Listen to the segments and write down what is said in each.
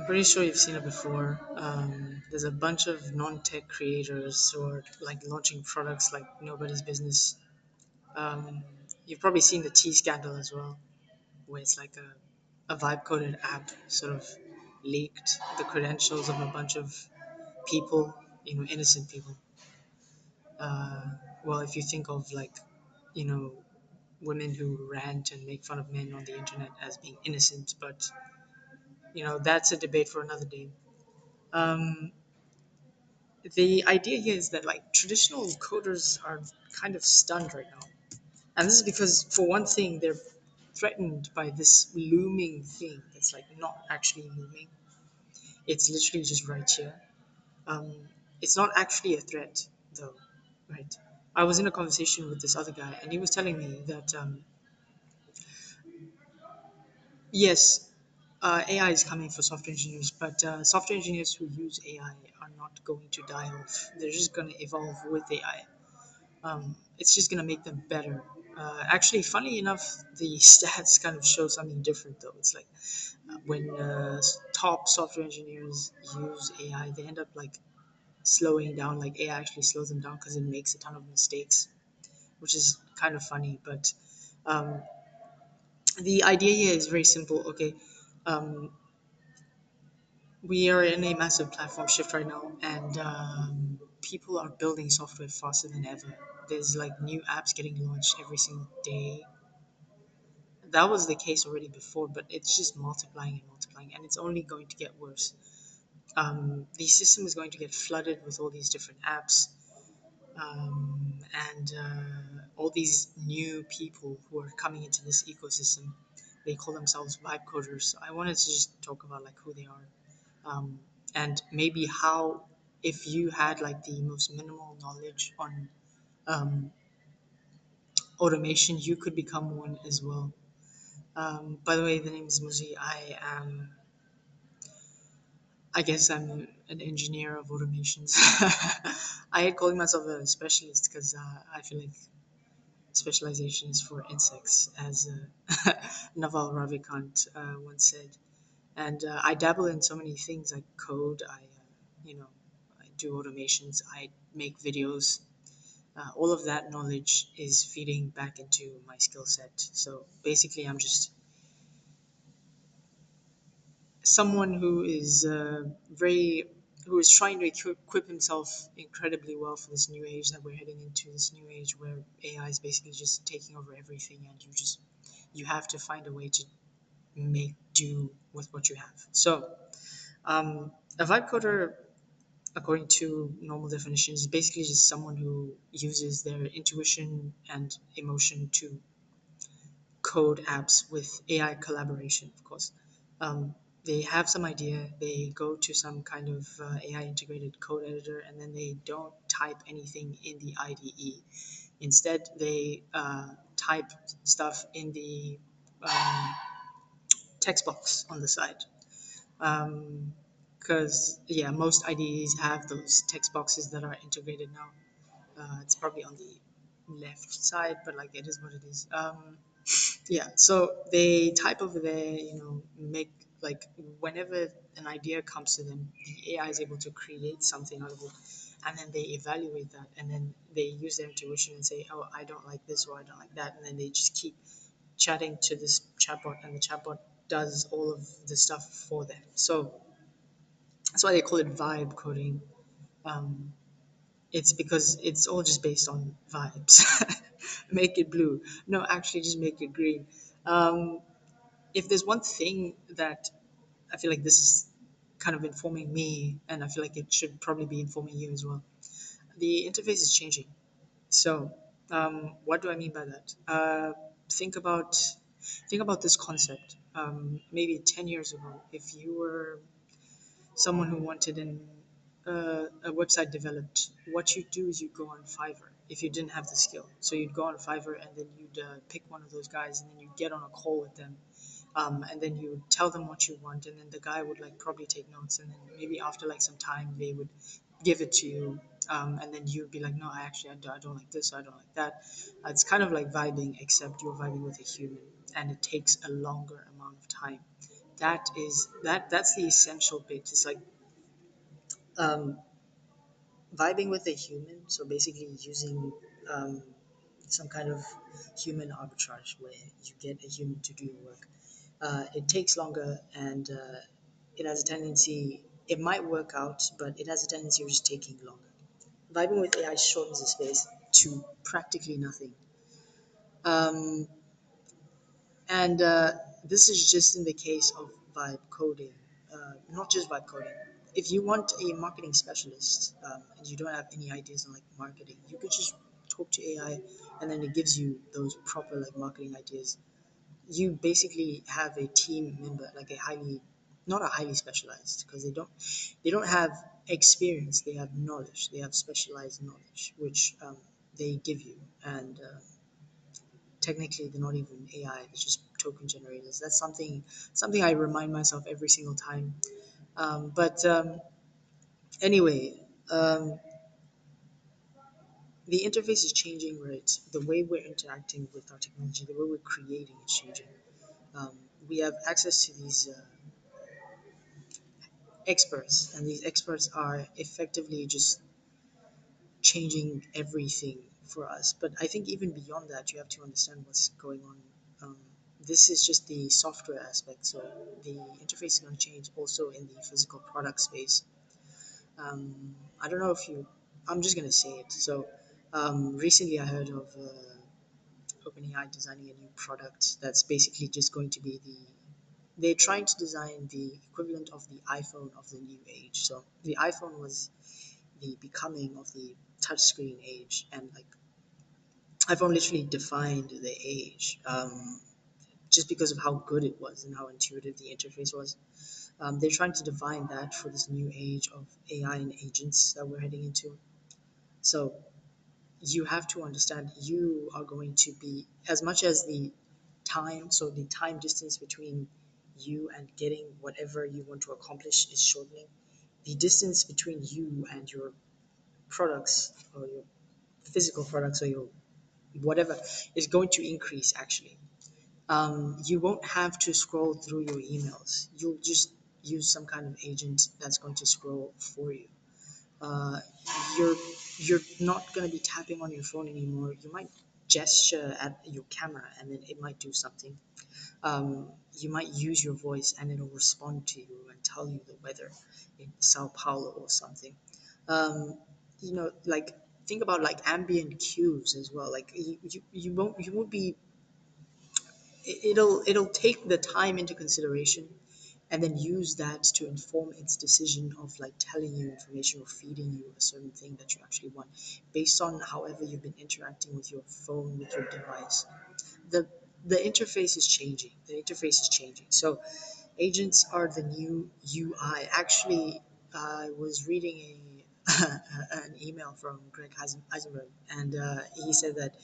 Pretty sure you've seen it before. There's a bunch of non-tech creators who are like launching products like nobody's business. Um, you've probably seen the tea scandal as well, where it's like a vibe coded app sort of leaked the credentials of a bunch of people, innocent people. Uh, well, if you think of like, you know, women who rant and make fun of men on the internet as being innocent, but that's a debate for another day. Um, the idea here is that like traditional coders are kind of stunned right now, and this is because for one thing they're threatened by this looming thing that's like not actually looming. It's literally just right here. Um, it's not actually a threat though, right? I was in a conversation with this other guy, and he was telling me that yes, AI is coming for software engineers, but software engineers who use AI are not going to die off. They're just going to evolve with AI. It's just going to make them better. Actually, funny enough, the stats kind of show something different, though. It's like when top software engineers use AI, they end up like slowing down. Like AI actually slows them down because it makes a ton of mistakes, which is kind of funny. But um, the idea here is very simple. Okay, um, we are in a massive platform shift right now, and people are building software faster than ever. There's like new apps getting launched every single day. That was the case already before, but it's just multiplying and multiplying, and it's only going to get worse. The system is going to get flooded with all these different apps, and all these new people who are coming into this ecosystem. They call themselves vibe coders. So I wanted to just talk about like who they are, and maybe how, if you had like the most minimal knowledge on um, automation, you could become one as well. By the way, the name is Muzi. I guess I'm an engineer of automations. I hate calling myself a specialist because I feel like specialization is for insects, as Naval Ravikant once said. And I dabble in so many things. I code. You know, I do automations. I make videos. All of that knowledge is feeding back into my skill set. So basically, I'm just someone who is trying to equip himself incredibly well for this new age that we're heading into. This new age where AI is basically just taking over everything, and you have to find a way to make do with what you have. So a vibe coder, according to normal definitions, is basically just someone who uses their intuition and emotion to code apps with AI collaboration, of course. They have some idea, they go to some kind of AI integrated code editor, and then they don't type anything in the IDE. Instead, they type stuff in the text box on the side. Yeah, most IDEs have those text boxes that are integrated now. It's probably on the left side, but like it is what it is. Yeah, so they type over there, make like whenever an idea comes to them, the AI is able to create something out of it, and then they evaluate that, and then they use their intuition and say, oh, I don't like this or I don't like that, and then they just keep chatting to this chatbot, and the chatbot does all of the stuff for them. So that's why they call it vibe coding. Um, it's because it's all just based on vibes. Make it blue. No, actually, just make it green. Um, if there's one thing that I feel like this is kind of informing me, and I feel like it should probably be informing you as well, the interface is changing. So, what do I mean by that? Think about think about this concept. Maybe 10 years ago, if you were someone who wanted a website developed, what you'd do is you'd go on Fiverr if you didn't have the skill. So you'd go on Fiverr and then you'd pick one of those guys and then you'd get on a call with them. And then you would tell them what you want, and then the guy would like probably take notes, and then maybe after like some time they would give it to you, and then you'd be like, no, I don't like this, or I don't like that. It's kind of like vibing, except you're vibing with a human, and it takes a longer amount of time that's the essential bit. It's like um, vibing with a human. So basically using um, some kind of human arbitrage where you get a human to do your work. It takes longer and it has a tendency. It might work out, but it has a tendency of just taking longer. Vibing with AI shortens the space to practically nothing. Um, and this is just in the case of vibe coding, not just vibe coding. If you want a marketing specialist and you don't have any ideas on like marketing, you could just talk to AI, and then it gives you those proper like marketing ideas. You basically have a team member, like a highly, not a highly specialized, because they don't have experience. They have knowledge. They have specialized knowledge, which they give you, and technically they're not even AI, they're just token generators. That's something I remind myself every single time. But anyway, um, the interface is changing, right? The way we're interacting with our technology, the way we're creating is changing. Um, we have access to these experts, and these experts are effectively just changing everything for us. But I think even beyond that, you have to understand what's going on. Um, this is just the software aspect. So the interface is going to change also in the physical product space. I don't know if you, I'm just going to say it. So recently I heard of OpenAI designing a new product that's basically just going to be they're trying to design the equivalent of the iPhone of the new age. So the iPhone was the becoming of the touchscreen age, and like iPhone literally defined the age just because of how good it was and how intuitive the interface was. They're trying to define that for this new age of AI and agents that we're heading into. So you have to understand you are going to be, as much as the time, so the time distance between you and getting whatever you want to accomplish is shortening, the distance between you and your products or your physical products or your whatever is going to increase actually. You won't have to scroll through your emails. You'll just use some kind of agent that's going to scroll for you. Uh, you're you're not going to be tapping on your phone anymore. You might gesture at your camera and then it might do something. You might use your voice and it'll respond to you and tell you the weather in Sao Paulo or something. Um, like think about like ambient cues as well. Like you won't be it'll take the time into consideration and then use that to inform its decision of like telling you information or feeding you a certain thing that you actually want based on however you've been interacting with your phone, with your device. The the interface is changing. So agents are the new UI. Actually, I was reading an email from Greg Heisenberg, and he said that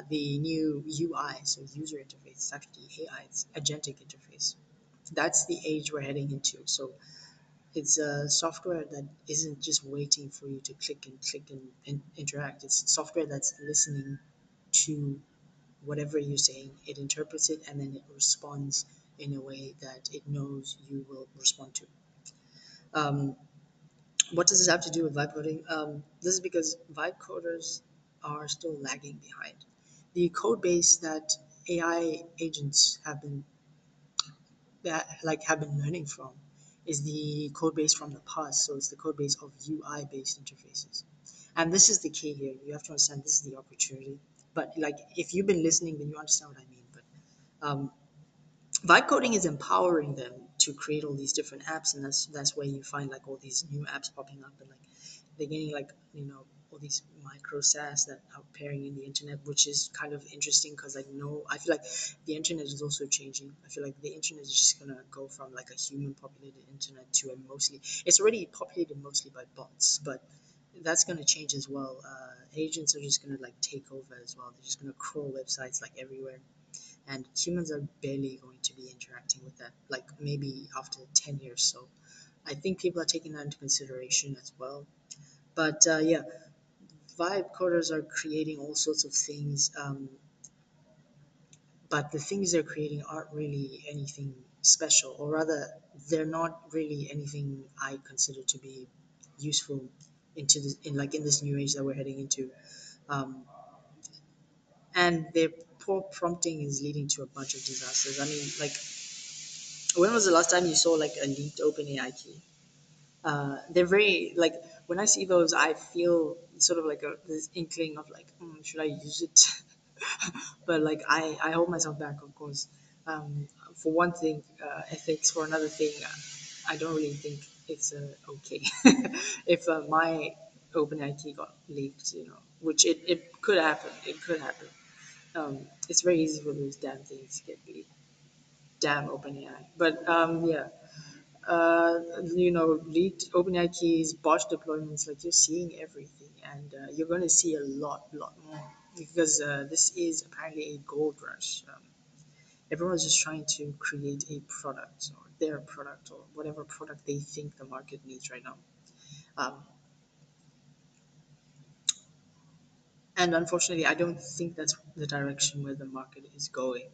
the new UI, so user interface, it's actually AI, it's agentic interface. That's the age we're heading into. So it's a software that isn't just waiting for you to click and interact. It's software that's listening to whatever you're saying. It interprets it and then it responds in a way that it knows you will respond to. Um, what does this have to do with vibe coding? This is because vibe coders are still lagging behind. The code base that AI agents have been learning from is the code base from the past. So it's the code base of UI based interfaces. And this is the key here. You have to understand this is the opportunity. But like if you've been listening, then you understand what I mean. But vibe coding is empowering them to create all these different apps, and that's where you find like all these new apps popping up, and like they're getting like all these micro SaaS that are appearing in the internet, which is kind of interesting because like no, I feel like the internet is also changing. I feel like the internet is just gonna go from like a human populated internet to a mostly, it's already populated mostly by bots, but that's gonna change as well. Agents are just gonna like take over as well. They're just gonna crawl websites like everywhere, and humans are barely going to be interacting with that like maybe after 10 years. So I think people are taking that into consideration as well. But yeah, vibe coders are creating all sorts of things, but the things they're creating aren't really anything special, or rather, they're not really anything I consider to be useful into this in this new age that we're heading into. Um, and their poor prompting is leading to a bunch of disasters. I mean, like, when was the last time you saw like a leaked OpenAI key? They're very like when I see those, I feel sort of like this inkling of like, should I use it? But like I hold myself back, of course. For one thing, ethics. For another thing, I don't really think it's okay if my OpenAI key got leaked. Which it could happen. It could happen. It's very easy for those damn things to get leaked. Damn OpenAI. But yeah, leaked OpenAI keys, botched deployments, like you're seeing everything, and you're going to see a lot more because this is apparently a gold rush. Everyone's just trying to create a product or their product or whatever product they think the market needs right now. Um, and unfortunately, I don't think that's the direction where the market is going.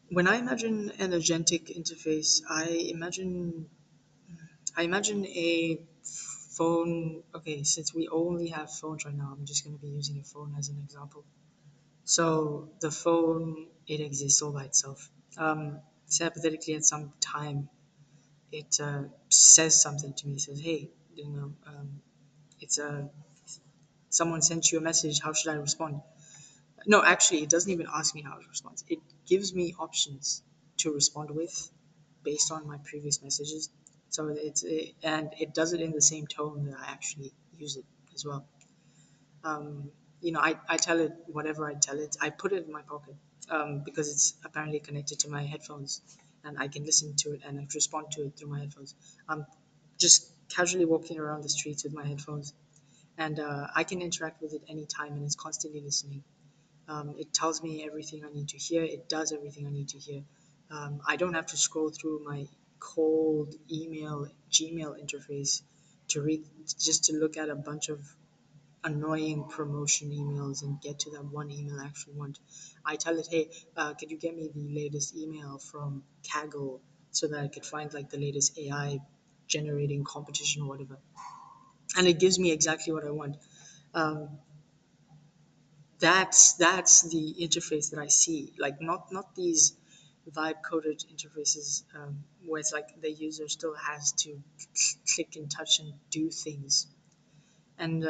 When I imagine an agentic interface, I imagine a phone. Okay, since we only have phones right now, I'm just going to be using a phone as an example. So the phone, it exists all by itself. Say hypothetically, at some time, it says something to me. It says, "Hey, it's someone sent you a message. How should I respond?" No, actually, it doesn't even ask me how to respond. It gives me options to respond with based on my previous messages. So and it does it in the same tone that I actually use it as well. Um, I tell it whatever I tell it. I put it in my pocket because it's apparently connected to my headphones, and I can listen to it and I respond to it through my headphones. I'm just casually walking around the streets with my headphones, and I can interact with it anytime, and it's constantly listening. It tells me everything I need to hear. It does everything I need to hear. I don't have to scroll through my cold email, Gmail interface to read, just to look at a bunch of annoying promotion emails and get to that one email I actually want. I tell it, hey, could you get me the latest email from Kaggle so that I could find like the latest AI generating competition or whatever. And it gives me exactly what I want. Um, that's the interface that I see. Like not these vibe coded interfaces where it's like the user still has to click and touch and do things. And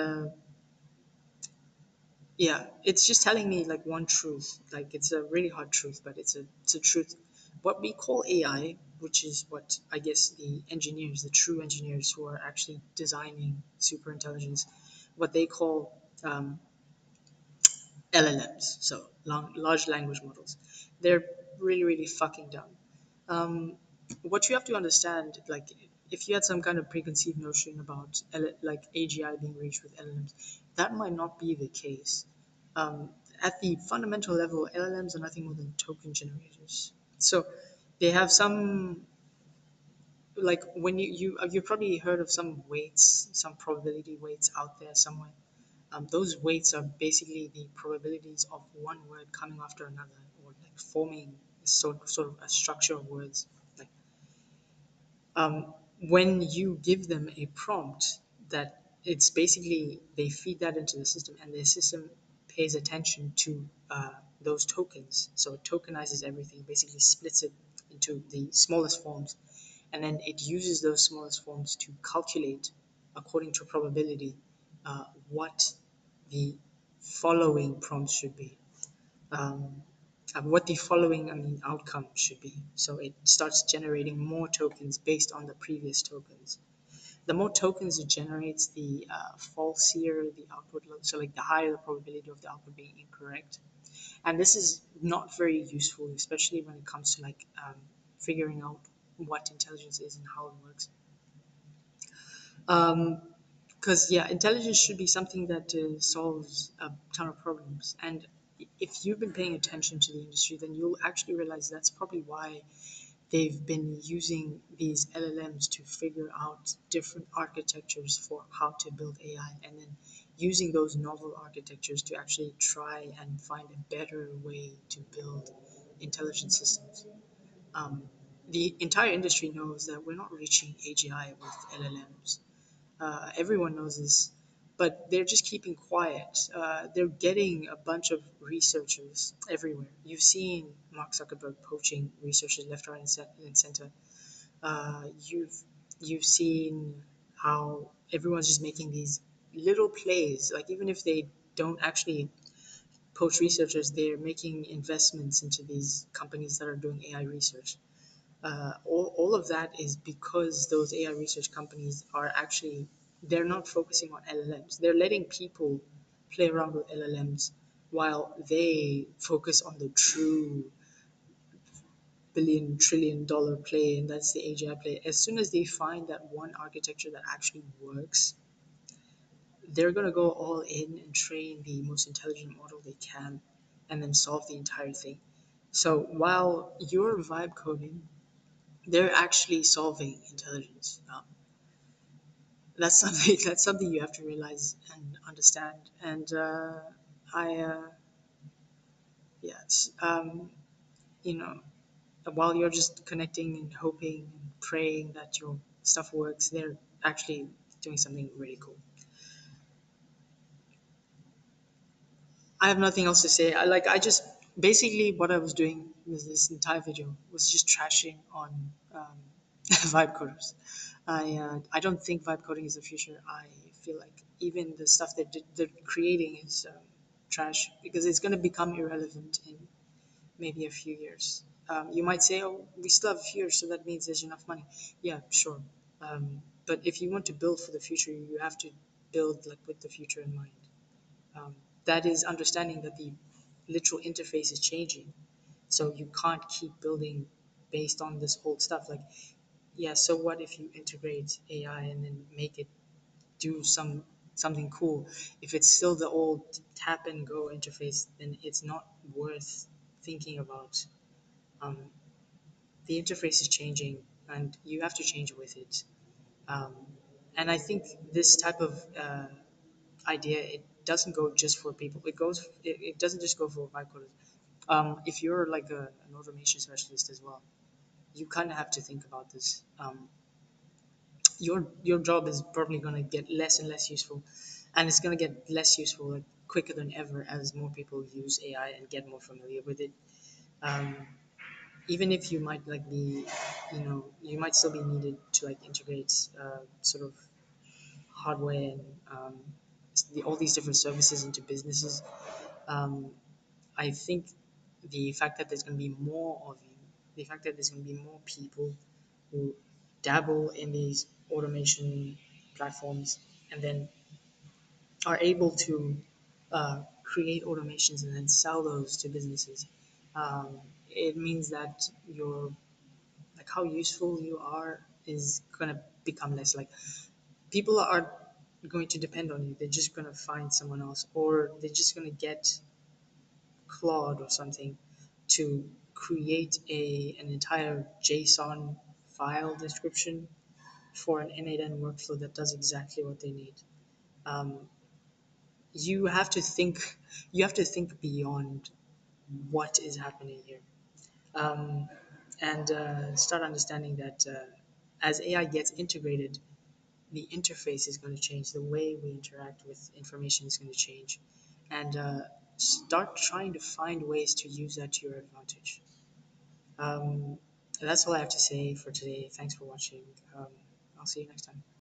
yeah, it's just telling me like one truth. Like it's a really hard truth, but it's a truth. What we call AI, which is what I guess the engineers, the true engineers who are actually designing super intelligence, what they call LLMs, so large language models. They're really, really fucking dumb. What you have to understand, like, if you had some kind of preconceived notion about like AGI being reached with LLMs, that might not be the case. Um, at the fundamental level, LLMs are nothing more than token generators. So they have some like when you've probably heard of some weights, some probability weights out there somewhere. Those weights are basically the probabilities of one word coming after another, or like forming sort of a structure of words. Like when you give them a prompt, that it's basically they feed that into the system, and the system pays attention to those tokens. So it tokenizes everything, basically splits it into the smallest forms, and then it uses those smallest forms to calculate according to probability what the following prompts should be, um, what the following outcome should be. So it starts generating more tokens based on the previous tokens. The more tokens it generates, the falsier the output looks. So like the higher the probability of the output being incorrect. And this is not very useful, especially when it comes to like figuring out what intelligence is and how it works. Because yeah, intelligence should be something that solves a ton of problems. And if you've been paying attention to the industry, then you'll actually realize that's probably why they've been using these LLMs to figure out different architectures for how to build AI, and then using those novel architectures to actually try and find a better way to build intelligent systems. Um, the entire industry knows that we're not reaching AGI with LLMs. Everyone knows this, but they're just keeping quiet. They're getting a bunch of researchers everywhere. You've seen Mark Zuckerberg poaching researchers left, right, and center. You've seen how everyone's just making these little plays. Like even if they don't actually poach researchers, they're making investments into these companies that are doing AI research. All of that is because those AI research companies are actually they're not focusing on LLMs. They're letting people play around with LLMs while they focus on the true billion trillion dollar play, and that's the AGI play. As soon as they find that one architecture that actually works, they're gonna go all in and train the most intelligent model they can, and then solve the entire thing. So while you're vibe coding, they're actually solving intelligence. That's something that's something you have to realize and understand. And I, yes, you know, while you're just connecting and hoping and praying that your stuff works, they're actually doing something really cool. I have nothing else to say. I just basically what I was doing with this entire video was just trashing on vibe coders. I don't think vibe coding is the future. I feel like even the stuff that they're creating is trash because it's going to become irrelevant in maybe a few years. You might say, "Oh, we still have a few years, so that means there's enough money." Yeah, sure. But if you want to build for the future, you have to build like with the future in mind. Um, that is understanding that the literal interface is changing. So you can't keep building based on this old stuff. Like, yeah, so what if you integrate AI and then make it do something cool? If it's still the old tap and go interface, then it's not worth thinking about. Um, the interface is changing, and you have to change with it. Um, and I think this type of idea it doesn't go just for people. It doesn't just go for vibe coders. If you're like an automation specialist as well, you kind of have to think about this. Your job is probably going to get less and less useful, and it's going to get less useful like quicker than ever as more people use AI and get more familiar with it. Um, even if you might like be, you might still be needed to like integrate sort of hardware and all these different services into businesses. Um, I think the fact that there's going to be more of you, the fact that there's going to be more people who dabble in these automation platforms and then are able to create automations and then sell those to businesses. It means that your like how useful you are is going to become less. Like people are going to depend on you. They're just going to find someone else, or they're just going to get Claude or something to create an entire JSON file description for an N8N workflow that does exactly what they need. Um, you have to think you have to think beyond what is happening here, um, and start understanding that as AI gets integrated, the interface is going to change. The way we interact with information is going to change, and start trying to find ways to use that to your advantage. Um, that's all I have to say for today. Thanks for watching. I'll see you next time.